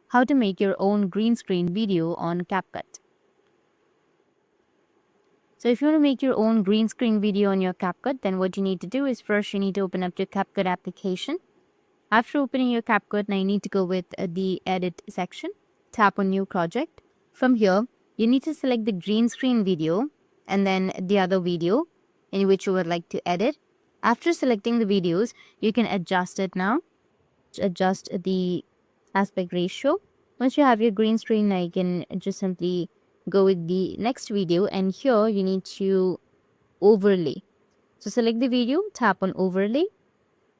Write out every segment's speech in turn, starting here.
how to make your own green screen video on CapCut. So if you want to make your own green screen video on your CapCut, then what you need to do is first you need to open up your CapCut application. After opening your CapCut, now you need to go with the edit section, tap on new project. From here, you need to select the green screen video and then the other video in which you would like to edit. After selecting the videos, you can adjust it now. Adjust the aspect ratio. Once you have your green screen, now you can just simply go with the next video, and here you need to overlay. So select the video, tap on overlay,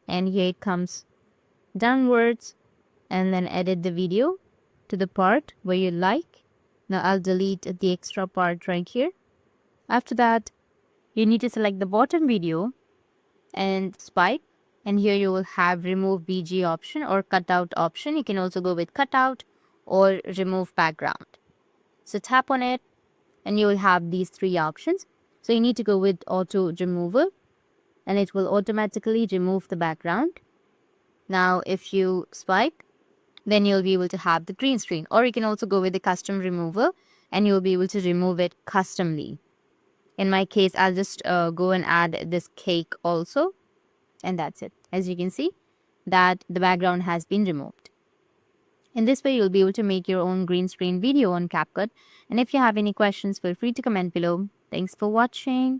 and here it comes downwards, and then edit the video to the part where you like. Now I'll delete the extra part right here. After that, you need to select the bottom video and spike, and here you will have remove BG option or cutout option. You can also go with cutout or remove background. So tap on it and you will have these three options. So you need to go with auto removal and it will automatically remove the background. Now if you spike, then you'll be able to have the green screen, or you can also go with the custom removal and you'll be able to remove it customly. In my case, I'll just go and add this cake also, and that's it. As you can see that the background has been removed. In this way, you'll be able to make your own green screen video on CapCut. And if you have any questions, feel free to comment below. Thanks for watching.